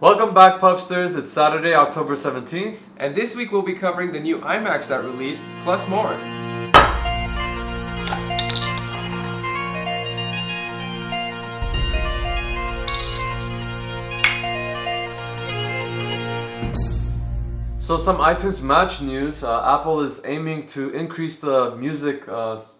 Welcome back, Pubsters. It's Saturday, October 17th. And this week we'll be covering the new iMacs that released, plus more. So some iTunes Match news. Apple is aiming to increase the music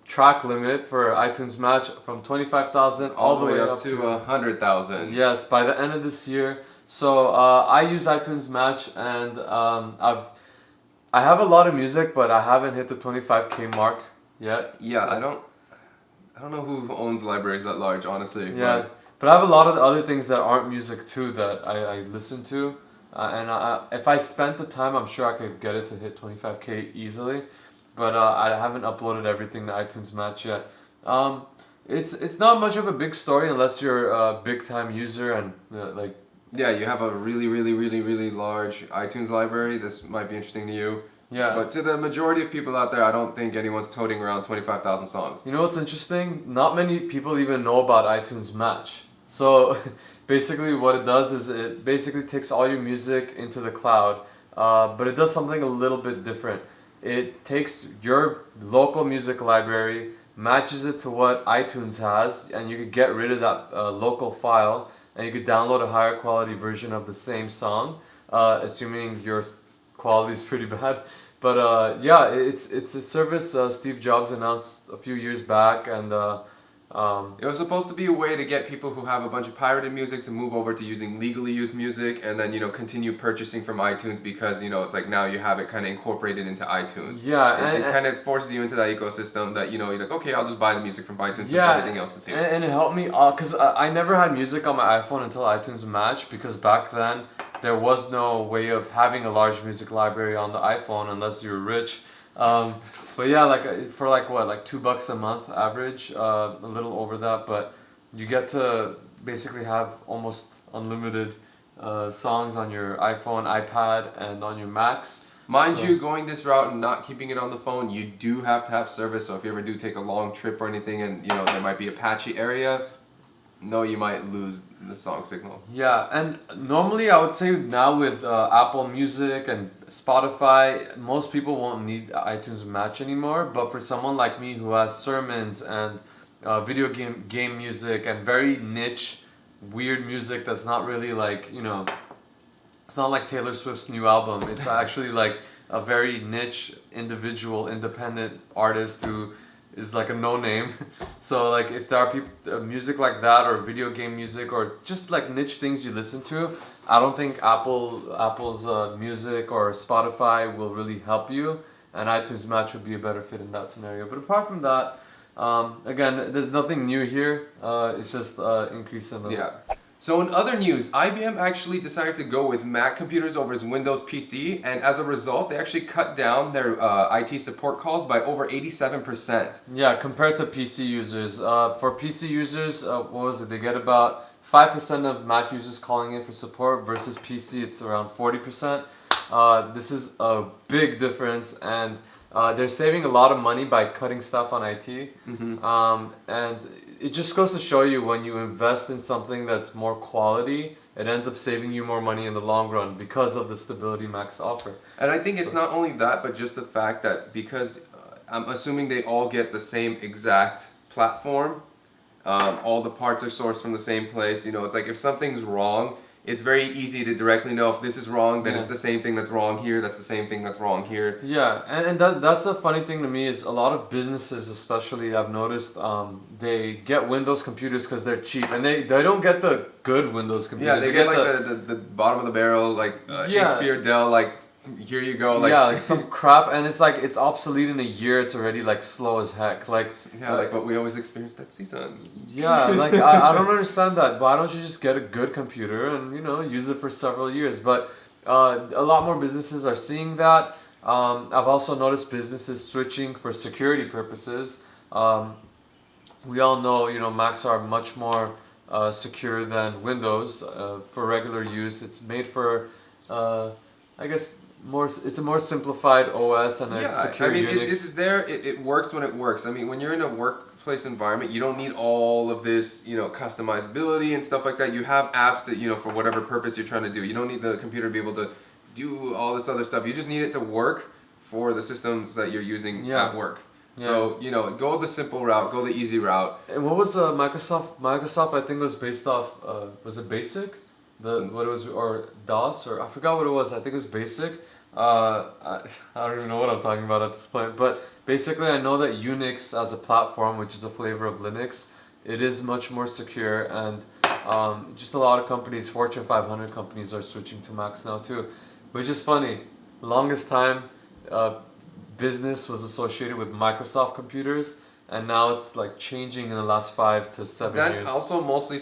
track limit for iTunes Match from 25,000 All the way up to 100,000. Yes, by the end of this year. So I use iTunes Match, and I have a lot of music, but I haven't hit the 25K mark yet. Yeah, so. I don't know who owns libraries that large, honestly. Yeah, but I have a lot of other things that aren't music too that I listen to. If I spent the time, I'm sure I could get it to hit 25K easily. But I haven't uploaded everything to iTunes Match yet. It's not much of a big story unless you're a big time user and like. Yeah, you have a really large iTunes library. This might be interesting to you. Yeah. But to the majority of people out there, I don't think anyone's toting around 25,000 songs. You know what's interesting? Not many people even know about iTunes Match. So basically what it does is it basically takes all your music into the cloud, but it does something a little bit different. It takes your local music library, matches it to what iTunes has, and you could get rid of that local file, and you could download a higher quality version of the same song, assuming your quality is pretty bad. But yeah, it's a service Steve Jobs announced a few years back, and It was supposed to be a way to get people who have a bunch of pirated music to move over to using legally used music, and then continue purchasing from iTunes because it's like now you have it kind of incorporated into iTunes. Yeah, it kind of forces you into that ecosystem that you're like, okay, I'll just buy the music from iTunes since yeah, everything else is here. and it helped me because I never had music on my iPhone until iTunes Match, because back then there was no way of having a large music library on the iPhone unless you were rich. But yeah, for like $2 a month average, a little over that, but you get to basically have almost unlimited songs on your iPhone, iPad, and on your Macs. Mind you, going this route and not keeping it on the phone, you do have to have service. So if you ever do take a long trip or anything, and there might be a patchy area, you might lose the song signal. Yeah, and normally I would say now with Apple Music and Spotify, most people won't need iTunes Match anymore. But for someone like me who has sermons and video game music and very niche, weird music that's not really like, it's not like Taylor Swift's new album. It's actually like a very niche, individual, independent artist who is like a no name. So like if there are people music like that, or video game music, or just like niche things you listen to, I don't think Apple's music or Spotify will really help you, and iTunes Match would be a better fit in that scenario. But apart from that, again, there's nothing new here. It's just increase in the So in other news, IBM actually decided to go with Mac computers over Windows PC, and as a result, they actually cut down their IT support calls by over 87%. Yeah, compared to PC users. For PC users, what was it? They get about 5% of Mac users calling in for support, versus PC, it's around 40%. This is a big difference, and they're saving a lot of money by cutting stuff on IT. And it just goes to show you, when you invest in something that's more quality, it ends up saving you more money in the long run because of the stability Macs offer. And I think it's not only that, but just the fact that because I'm assuming they all get the same exact platform, all the parts are sourced from the same place. It's like if something's wrong, it's very easy to directly know if this is wrong, then it's the same thing that's wrong here, that's the same thing that's wrong here. Yeah, and that's the funny thing to me, is a lot of businesses, especially, I've noticed, they get Windows computers because they're cheap, and they don't get the good Windows computers. Yeah, they get like the bottom of the barrel, like HP or Dell, like here you go. Like some crap, and it's like it's obsolete in a year. It's already like slow as heck. But we always experience that season. Yeah, I don't understand that. Why don't you just get a good computer and use it for several years? But a lot more businesses are seeing that. I've also noticed businesses switching for security purposes. We all know Macs are much more secure than Windows for regular use. It's made for I guess it's a more simplified OS and a secure Unix. It's there. It works when it works. I mean, when you're in a workplace environment, you don't need all of this, customizability and stuff like that. You have apps that, for whatever purpose you're trying to do. You don't need the computer to be able to do all this other stuff. You just need it to work for the systems that you're using at work. Yeah. So, go the simple route, go the easy route. And what was Microsoft? Microsoft, I think, was based off. Was it Basic? What it was, or DOS, or I forgot what it was. I think it was Basic. I don't even know what I'm talking about at this point. But basically, I know that Unix as a platform, which is a flavor of Linux, it is much more secure, and just a lot of companies, Fortune 500 companies, are switching to Macs now too, which is funny. Longest time, business was associated with Microsoft computers, and now it's like changing in the last 5 to 7 years. That's also mostly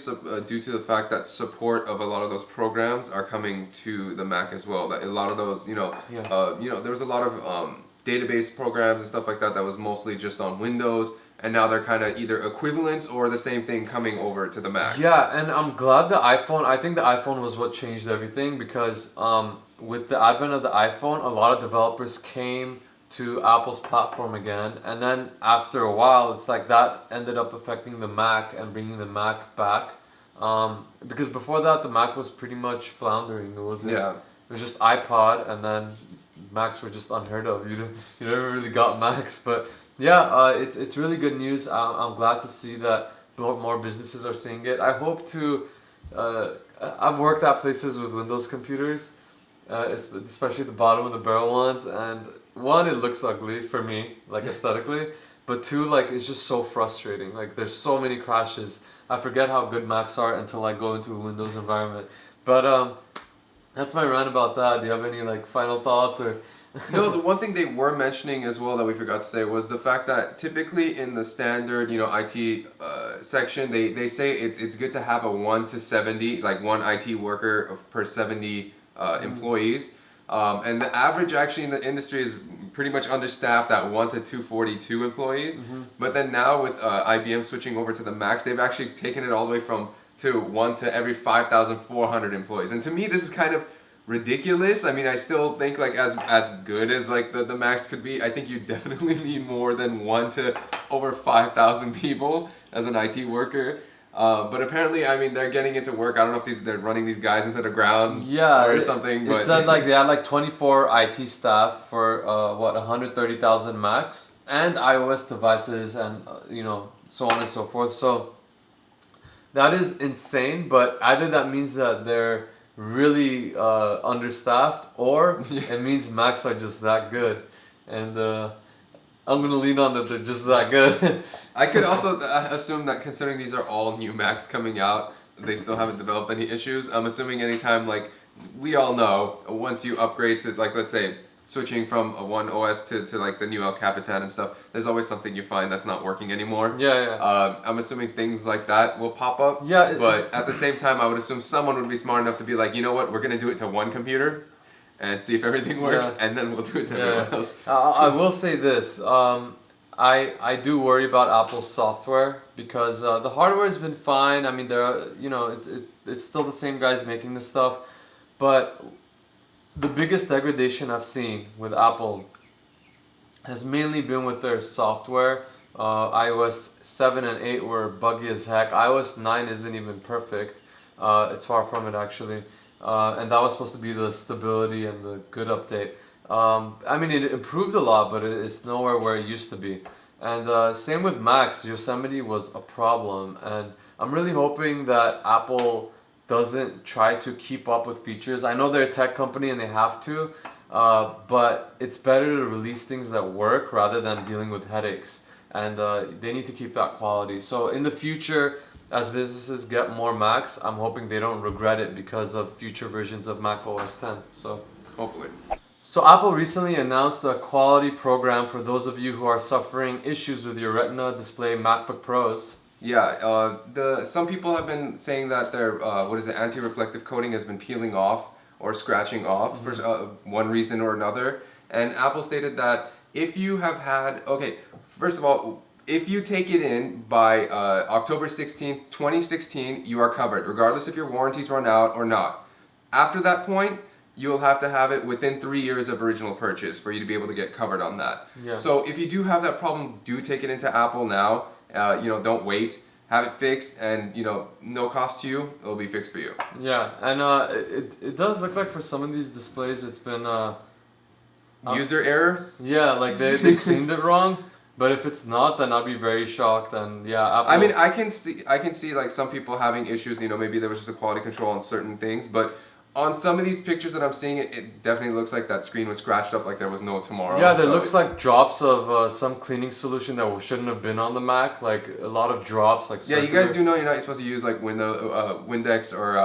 due to the fact that support of a lot of those programs are coming to the Mac as well. That a lot of those, there was a lot of database programs and stuff like that that was mostly just on Windows, and now they're kind of either equivalents or the same thing coming over to the Mac. Yeah, and I'm glad I think the iPhone was what changed everything, because with the advent of the iPhone, a lot of developers came to Apple's platform again, and then after a while, it's like that ended up affecting the Mac and bringing the Mac back. Because before that, the Mac was pretty much floundering. It wasn't. Yeah. It was just iPod, and then Macs were just unheard of. You never really got Macs, but yeah, it's really good news. I'm glad to see that more businesses are seeing it. I hope to. I've worked at places with Windows computers, especially the bottom of the barrel ones, and one, it looks ugly for me, like aesthetically, but two, like it's just so frustrating. Like there's so many crashes. I forget how good Macs are until I go into a Windows environment. But that's my rant about that. Do you have any like final thoughts or? No, the one thing they were mentioning as well that we forgot to say was the fact that typically in the standard, IT section, they say it's good to have a 1 to 70, like one IT worker per 70 employees. And the average actually in the industry is pretty much understaffed at 1 to 242 employees. Mm-hmm. But then now with IBM switching over to the Macs, they've actually taken it all the way to 1 to every 5,400 employees. And to me, this is kind of ridiculous. I mean, I still think like as good as like the Macs could be, I think you definitely need more than 1 to over 5,000 people as an IT worker. But apparently, I mean, they're getting it to work. I don't know if they're running these guys into the ground or something. It said like they had like 24 IT staff for 130,000 Macs and iOS devices, and so on and so forth. So that is insane. But either that means that they're really understaffed, or it means Macs are just that good, and I'm gonna lean on that they're just that good. I could also assume that considering these are all new Macs coming out, they still haven't developed any issues. I'm assuming anytime, like we all know, once you upgrade to like, let's say, switching from a one OS to like the new El Capitan and stuff, there's always something you find that's not working anymore. Yeah. I'm assuming things like that will pop up. Yeah. But at the same time, I would assume someone would be smart enough to be like, you know what, we're gonna do it to one computer and see if everything works, and then we'll do it to everyone else. I will say this. I do worry about Apple's software, because the hardware has been fine. I mean, there are, it's still the same guys making this stuff, but the biggest degradation I've seen with Apple has mainly been with their software. iOS 7 and 8 were buggy as heck. iOS 9 isn't even perfect. It's far from it, actually. And that was supposed to be the stability and the good update. I mean, it improved a lot, but it's nowhere where it used to be. And same with Macs. Yosemite was a problem, and I'm really hoping that Apple doesn't try to keep up with features. I know they're a tech company and they have to, but it's better to release things that work rather than dealing with headaches. And they need to keep that quality. So in the future, as businesses get more Macs, I'm hoping they don't regret it because of future versions of Mac OS X. So hopefully. So Apple recently announced a quality program for those of you who are suffering issues with your Retina display MacBook Pros. Yeah, some people have been saying that their anti-reflective coating has been peeling off or scratching off for one reason or another. And Apple stated that if you have had, first of all, if you take it in by October 16th, 2016, you are covered, regardless if your warranties run out or not. After that point, you'll have to have it within 3 years of original purchase for you to be able to get covered on that. Yeah. So if you do have that problem, do take it into Apple now don't wait. Have it fixed, and no cost to you. It'll be fixed for you. Yeah, and it does look like for some of these displays it's been User error. yeah, like they cleaned it wrong. But if it's not, then I'd be very shocked. And yeah, Apple. I mean, I can see like some people having issues. Maybe there was just a quality control on certain things, but on some of these pictures that I'm seeing, it definitely looks like that screen was scratched up like there was no tomorrow. Yeah, there looks like drops of some cleaning solution that shouldn't have been on the Mac. Like a lot of drops. Like yeah, you guys do know you're not supposed to use like Windex or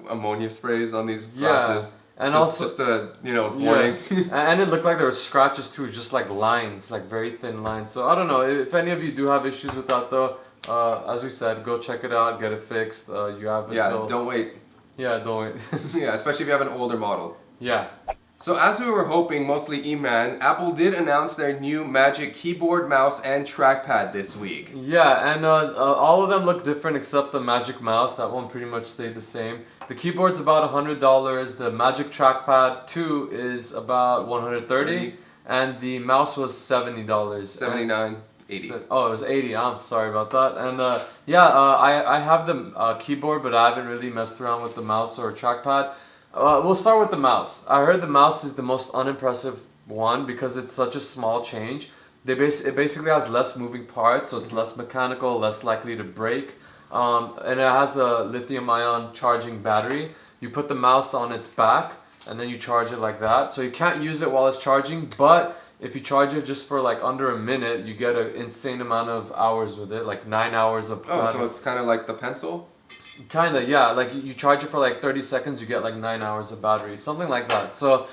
ammonia sprays on these glasses. And just a warning. And it looked like there were scratches too, just like lines, like very thin lines. So I don't know if any of you do have issues with that though. As we said, go check it out, get it fixed. You have until... don't wait. Yeah, don't wait. Yeah, especially if you have an older model. Yeah. So as we were hoping, mostly E-Man, Apple did announce their new Magic Keyboard, Mouse, and Trackpad this week. Yeah, and all of them look different except the Magic Mouse. That one pretty much stayed the same. The keyboard's about $100. The Magic Trackpad 2 is about $130, and the mouse was $70. $79. 80. Oh, it was 80. I'm sorry about that. And I have the keyboard, but I haven't really messed around with the mouse or trackpad. We'll start with the mouse. I heard the mouse is the most unimpressive one because it's such a small change. It basically has less moving parts, so it's less mechanical, less likely to break. And it has a lithium-ion charging battery. You put the mouse on its back, and then you charge it like that. So you can't use it while it's charging, but if you charge it just for like under a minute, you get an insane amount of hours with it, like 9 hours of battery. So it's kind of like the pencil? Kind of, yeah. Like you charge it for like 30 seconds, you get like 9 hours of battery, something like that. So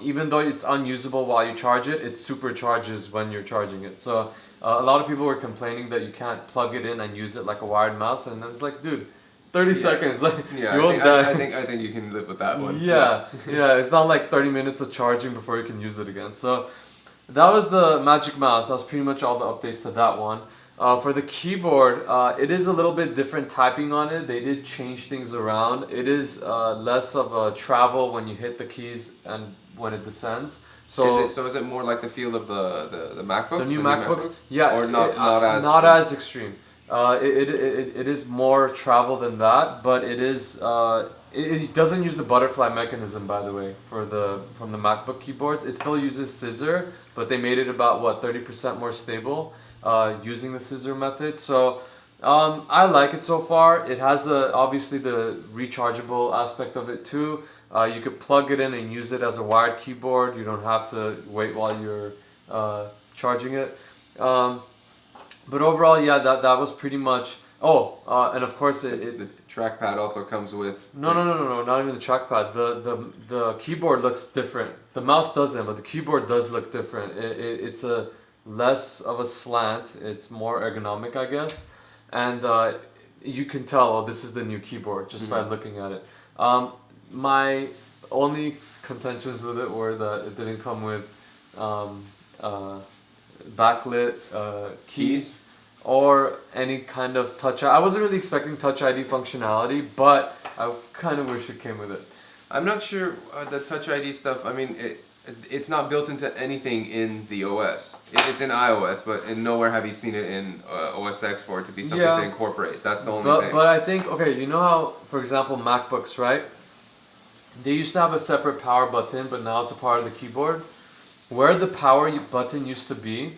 even though it's unusable while you charge it, it supercharges when you're charging it. So a lot of people were complaining that you can't plug it in and use it like a wired mouse, and I was like, dude, 30 seconds, like you won't die. I think you can live with that one. Yeah, it's not like 30 minutes of charging before you can use it again. So that was the Magic Mouse. That was pretty much all the updates to that one. For the keyboard, it is a little bit different typing on it. They did change things around. It is less of a travel when you hit the keys and when it descends. So is it more like the feel of the MacBooks? The new MacBooks? Yeah. Or not as extreme. It is more travel than that, but it is it doesn't use the butterfly mechanism, by the way, from the MacBook keyboards. It still uses scissor, but they made it about 30% more stable using the scissor method. So I like it so far. It has obviously the rechargeable aspect of it too. You could plug it in and use it as a wired keyboard. You don't have to wait while you're charging it. But overall, yeah, that was pretty much. Oh, and of course the trackpad also comes with. No, not even the trackpad. The keyboard looks different. The mouse doesn't, but the keyboard does look different. It's a less of a slant. It's more ergonomic, I guess, and you can tell this is the new keyboard just by looking at it. My only contentions with it were that it didn't come with backlit keys or any kind of touch. I wasn't really expecting Touch ID functionality, but I kind of wish it came with it. I'm not sure the Touch ID stuff. I mean, it's not built into anything in the OS. It's in iOS, but nowhere have you seen it in OS X for it to be something to incorporate. That's the only thing. But I think, okay, you know how, for example, MacBooks, right? They used to have a separate power button, but now it's a part of the keyboard. Where the power button used to be,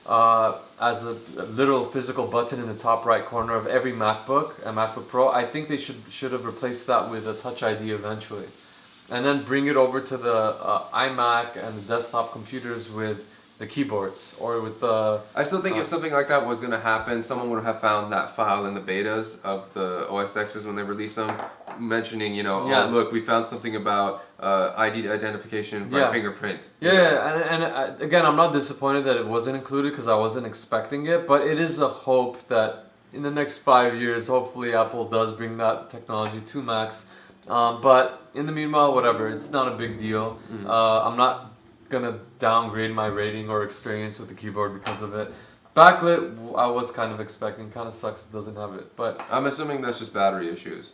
as a literal physical button in the top right corner of every MacBook, a MacBook Pro, I think they should have replaced that with a Touch ID eventually. And then bring it over to the iMac and the desktop computers with the keyboards or with the... I still think if something like that was going to happen, someone would have found that file in the betas of the OS X's when they release them, mentioning, oh, look, we found something about ID identification by fingerprint. And again, I'm not disappointed that it wasn't included because I wasn't expecting it, but it is a hope that in the next 5 years, hopefully Apple does bring that technology to Macs. But in the meanwhile, whatever, it's not a big deal. I'm not gonna downgrade my rating or experience with the keyboard because of it. Backlit, I was kind of expecting. Kind of sucks it doesn't have it, but I'm assuming that's just battery issues.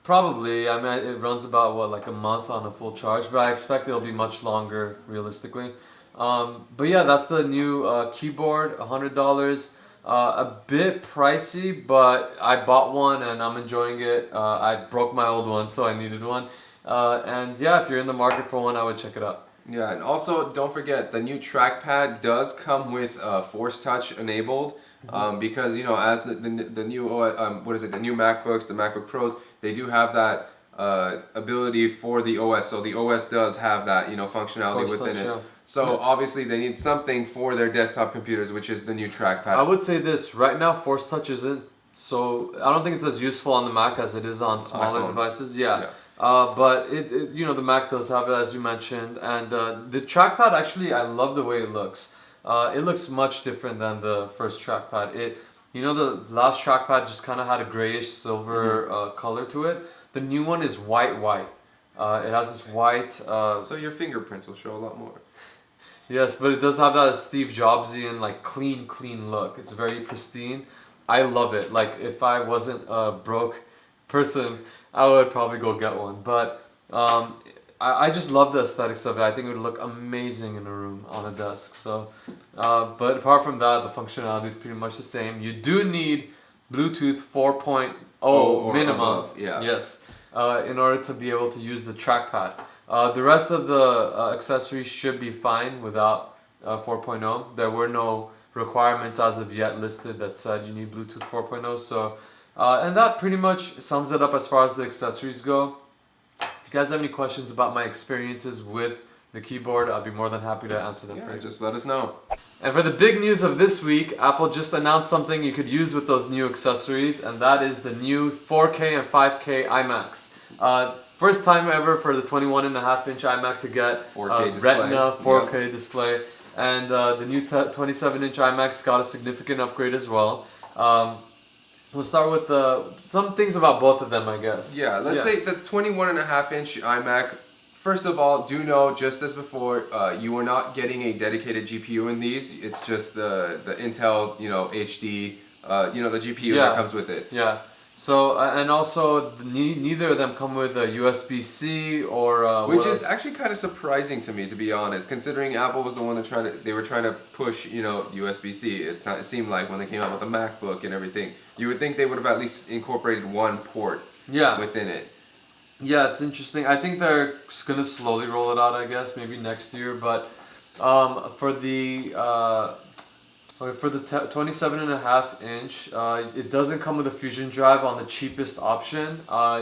Probably. I mean, it runs about like a month on a full charge, but I expect it'll be much longer realistically. But yeah, that's the new keyboard, $100. A bit pricey, but I bought one and I'm enjoying it. I broke my old one, so I needed one. And yeah, if you're in the market for one, I would check it out. Yeah, and also don't forget the new trackpad does come with Force Touch enabled, because as the new what is it, the new MacBooks, the MacBook Pros, they do have that ability for the OS. So the OS does have that functionality Force within Touch, it. yeah. So obviously they need something for their desktop computers, which is the new trackpad. I would say this right now, Force Touch isn't so. I don't think it's as useful on the Mac as it is on smaller iPhone. devices. Yeah. Yeah. But the Mac does have it, as you mentioned, and the trackpad actually, I love the way it looks. It looks much different than the first trackpad. The last trackpad just kind of had a grayish silver color to it. The new one is white. It has this white. So your fingerprints will show a lot more. Yes, but it does have that Steve Jobsian like clean look. It's very pristine. I love it. Like if I wasn't a broke person, I would probably go get one. But I just love the aesthetics of it. I think it would look amazing in a room on a desk. So, but apart from that, the functionality is pretty much the same. You do need Bluetooth 4.0 or minimum. above, yeah. Yes, in order to be able to use the trackpad. The rest of the accessories should be fine without 4.0. There were no requirements as of yet listed that said you need Bluetooth 4.0. So, and that pretty much sums it up as far as the accessories go. If you guys have any questions about my experiences with the keyboard, I'll be more than happy to answer them for Yeah, you. just let us know. And for the big news of this week, Apple just announced something you could use with those new accessories, and that is the new 4K and 5K iMacs. First time ever for the 21.5-inch iMac to get 4K display. Retina 4K display, and the new 27-inch iMacs got a significant upgrade as well. We'll start with some things about both of them, I guess. Yeah, let's say the 21.5-inch iMac. First of all, do know, just as before, you are not getting a dedicated GPU in these. It's just the Intel, HD, the GPU that comes with it. Yeah. So and also neither of them come with a USB-C or which is actually kind of surprising to me, to be honest, considering Apple was the one they were trying to push, USB-C. It seemed like when they came out with the MacBook and everything, you would think they would have at least incorporated one port within it. Yeah, it's interesting. I think they're gonna slowly roll it out, I guess, maybe next year. But for the 27.5-inch, it doesn't come with a Fusion drive on the cheapest option.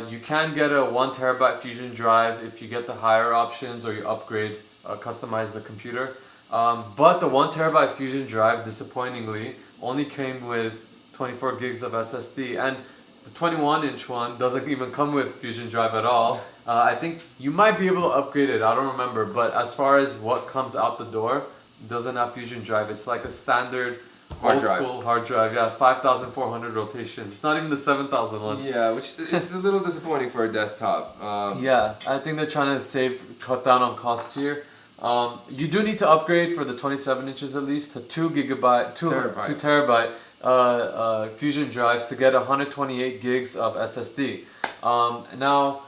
You can get a 1 terabyte Fusion drive if you get the higher options or you upgrade, customize the computer. But the 1 terabyte Fusion drive, disappointingly, only came with 24 gigs of SSD. And the 21-inch one doesn't even come with Fusion drive at all. I think you might be able to upgrade it, I don't remember. But as far as what comes out the door, it doesn't have Fusion drive. It's like a standard school hard drive. Yeah, 5,400 rotations. It's not even the 7,000 ones. Yeah, which it's a little disappointing for a desktop. Yeah, I think they're trying to cut down on costs here. You do need to upgrade for the 27 inches at least to 2 terabyte Fusion drives to get 128 gigs of SSD. Now,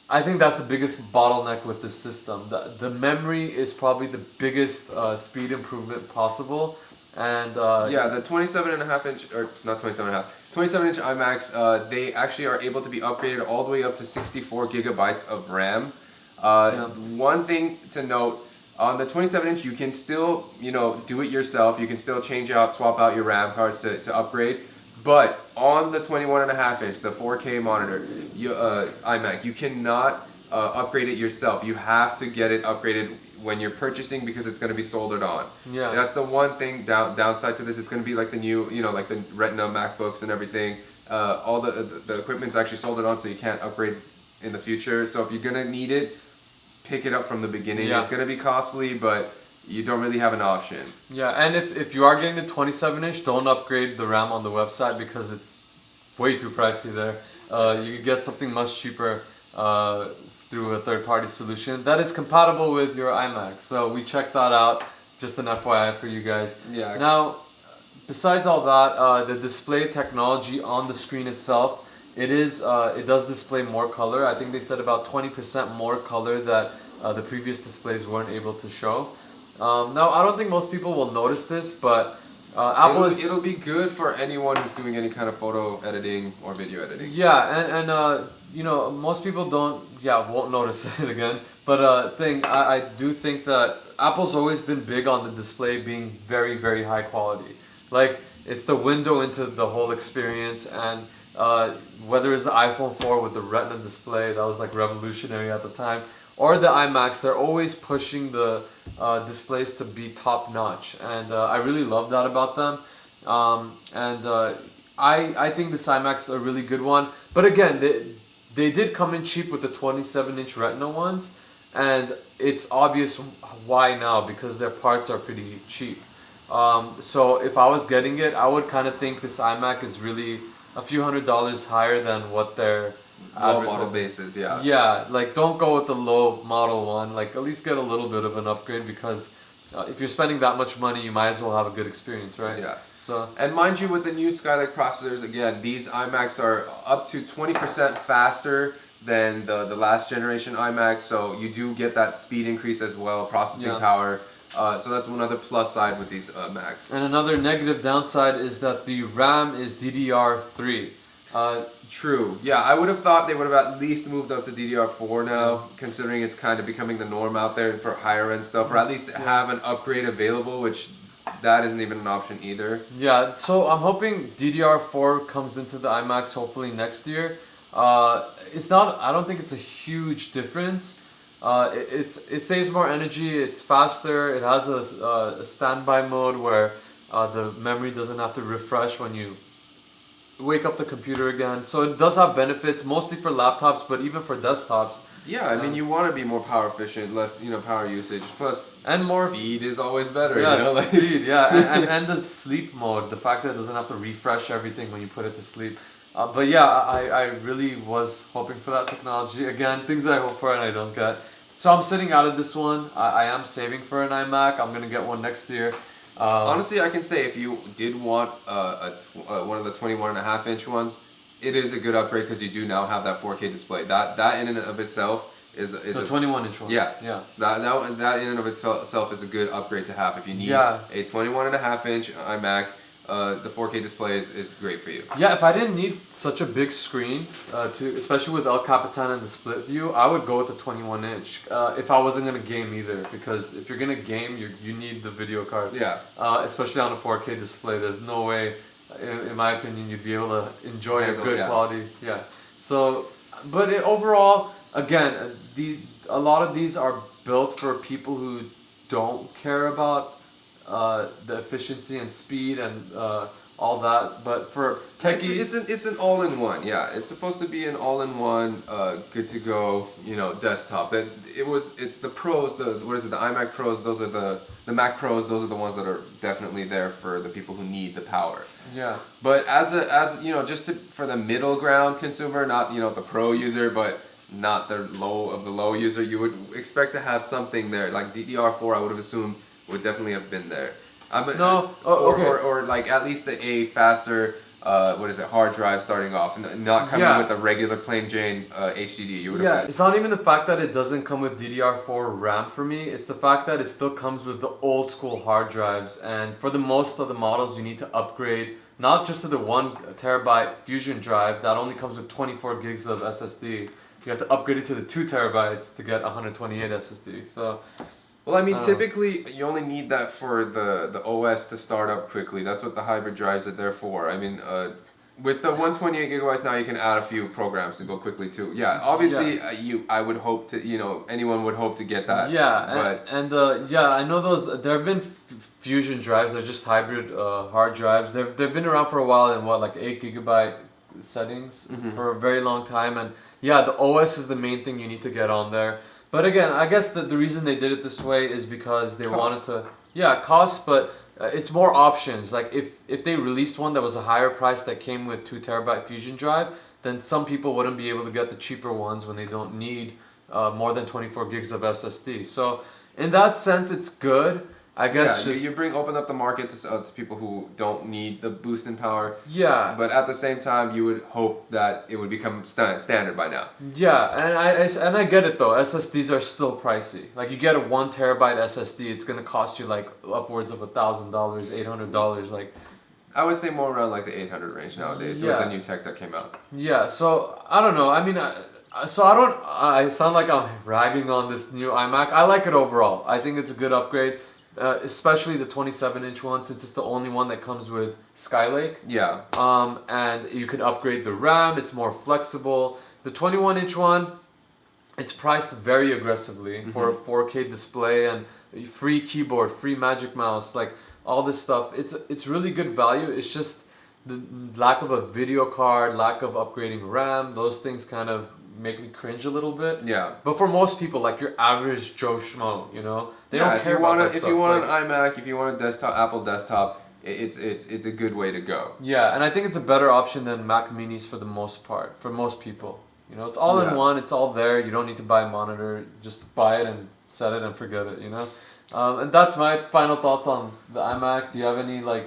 I think that's the biggest bottleneck with this system. The memory is probably the biggest speed improvement possible. And the 27.5-inch, or not 27.5, 27-inch iMacs, they actually are able to be upgraded all the way up to 64 gigabytes of RAM. One thing to note, on the 27-inch, you can still, do it yourself. You can still swap out your RAM cards to upgrade. But on the 21.5-inch, the 4K monitor, iMac, you cannot upgrade it yourself. You have to get it upgraded when you're purchasing because it's going to be soldered on. Yeah. That's the one thing downside to this. It's going to be like the new, like the Retina MacBooks and everything. All the equipment's actually soldered on, so you can't upgrade in the future. So if you're going to need it, pick it up from the beginning. Yeah. It's going to be costly, but you don't really have an option. Yeah, and if you are getting a 27-inch, don't upgrade the RAM on the website because it's way too pricey there. You could get something much cheaper through a third-party solution that is compatible with your iMac. So we checked that out, just an FYI for you guys. Yeah. Now, besides all that, the display technology on the screen itself, it does display more color. I think they said about 20% more color that the previous displays weren't able to show. Now, I don't think most people will notice this, but Apple it'll be good for anyone who's doing any kind of photo editing or video editing. Yeah, and you know, most people won't notice it again. But I do think that Apple's always been big on the display being very, very high quality. Like it's the window into the whole experience, and whether it's the iPhone 4 with the Retina display that was like revolutionary at the time, or the iMacs, they're always pushing the displays to be top notch, and I really love that about them. And I think this iMac's a really good one. But again, they did come in cheap with the 27-inch Retina ones, and it's obvious why now because their parts are pretty cheap. So if I was getting it, I would kind of think this iMac is really a few $100s higher than what their Low model bases, yeah. Yeah, like don't go with the low model one. Like at least get a little bit of an upgrade because if you're spending that much money, you might as well have a good experience, right? Yeah. So and mind you, with the new Skylake processors, again, these iMacs are up to 20% faster than the last generation iMac, so you do get that speed increase as well, processing power. So that's one other plus side with these Macs. And another negative downside is that the RAM is DDR3. True. Yeah, I would have thought they would have at least moved up to DDR4 now, considering it's kind of becoming the norm out there for higher end stuff, or at least have an upgrade available, which that isn't even an option either. Yeah, so I'm hoping DDR4 comes into the iMacs hopefully next year. It's not. I don't think it's a huge difference. It saves more energy. It's faster. It has a standby mode where the memory doesn't have to refresh when you wake up the computer again. So it does have benefits, mostly for laptops, but even for desktops. Yeah, I mean, you want to be more power efficient, less power usage. Plus, and more speed is always better. Yeah, you know? speed. Yeah, and the sleep mode, the fact that it doesn't have to refresh everything when you put it to sleep. But yeah, I really was hoping for that technology. Again, things I hope for and I don't get. So I'm sitting out of this one. I am saving for an iMac. I'm gonna get one next year. Honestly, I can say if you did want one of the 21.5-inch ones, it is a good upgrade because you do now have that 4K display. That in and of itself is the a 21-inch one. Yeah, yeah. That in and of itself is a good upgrade to have. If you need Yeah. a 21.5-inch iMac, the 4K display is great for you. Yeah, if I didn't need such a big screen, especially with El Capitan and the split view, I would go with the 21-inch. If I wasn't gonna game either, because if you're gonna game, you need the video card. Yeah. Especially on a 4K display, there's no way, in my opinion, you'd be able to enjoy a good quality. Yeah. So, but overall, again, a lot of these are built for people who don't care about the efficiency and speed and all that, but for techies, it's an all-in-one. Yeah, it's supposed to be an all-in-one, good to go. Desktop. It's the pros. The iMac Pros. Those are the Mac Pros. Those are the ones that are definitely there for the people who need the power. Yeah. But just for the middle ground consumer, not the pro user, but not the low user, you would expect to have something there like DDR4. I would have assumed would definitely have been there. Or like at least a faster hard drive starting off, and not coming with a regular plain Jane HDD. You would have it's not even the fact that it doesn't come with DDR4 RAM for me. It's the fact that it still comes with the old school hard drives, and for the most of the models, you need to upgrade not just to the 1 terabyte Fusion drive that only comes with 24 gigs of SSD. You have to upgrade it to the 2 terabytes to get 128 SSD. So. Well, I mean, typically you only need that for the OS to start up quickly. That's what the hybrid drives are there for. I mean, with the 128 gigabytes now, you can add a few programs to go quickly too. Yeah, obviously, I would hope to, anyone would hope to get that. Yeah, I know those. There have been Fusion drives. They're just hybrid hard drives. They've been around for a while in like 8 gigabyte settings for a very long time. And yeah, the OS is the main thing you need to get on there. But again, I guess the reason they did it this way is because they wanted to, cost, but it's more options. Like if they released one that was a higher price that came with 2 terabyte Fusion drive, then some people wouldn't be able to get the cheaper ones when they don't need more than 24 gigs of SSD. So in that sense, it's good. I guess yeah, just you open up the market to people who don't need the boost in power. yeah. But at the same time, you would hope that it would become standard by now. Yeah, and I get it though. SSDs are still pricey. Like you get a 1 terabyte SSD, it's gonna cost you like upwards of $1,000, $800. Like I would say more around like the 800 range nowadays with Yeah. the new tech that came out. yeah. So I don't know. I mean, I sound like I'm ragging on this new iMac. I like it overall. I think it's a good upgrade, especially the 27-inch one since it's the only one that comes with Skylake. Yeah. And you can upgrade the RAM. It's more flexible. The 21-inch one, it's priced very aggressively for a 4K display and free keyboard, free Magic Mouse, like all this stuff. It's really good value. It's just the lack of a video card, lack of upgrading RAM. Those things kind of make me cringe a little bit. Yeah. But for most people, like your average Joe Schmo, you know, they Yeah, don't care about that if stuff. you want Like, an iMac, if you want a desktop, Apple desktop, it's a good way to go. yeah, and I think it's a better option than Mac Minis for the most part, for most people. You know, it's all in Yeah. one, it's all there. You don't need to buy a monitor. Just buy it and set it and forget it, you know? And that's my final thoughts on the iMac. Do you have any, like...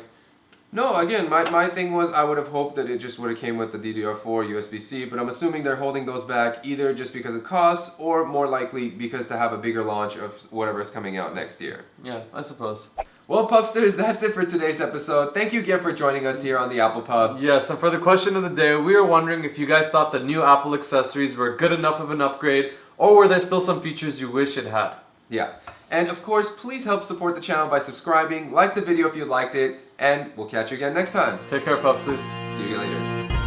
No, again, my thing was I would have hoped that it just would have came with the DDR4 USB-C, but I'm assuming they're holding those back either just because of costs or more likely because to have a bigger launch of whatever's coming out next year. Yeah, I suppose. Well, Pubsters, that's it for today's episode. Thank you again for joining us here on the Apple Pub. Yes, and for the question of the day, we were wondering if you guys thought the new Apple accessories were good enough of an upgrade, or were there still some features you wish it had? Yeah. And of course, please help support the channel by subscribing, like the video if you liked it, and we'll catch you again next time. Take care, Pubsters. See you later.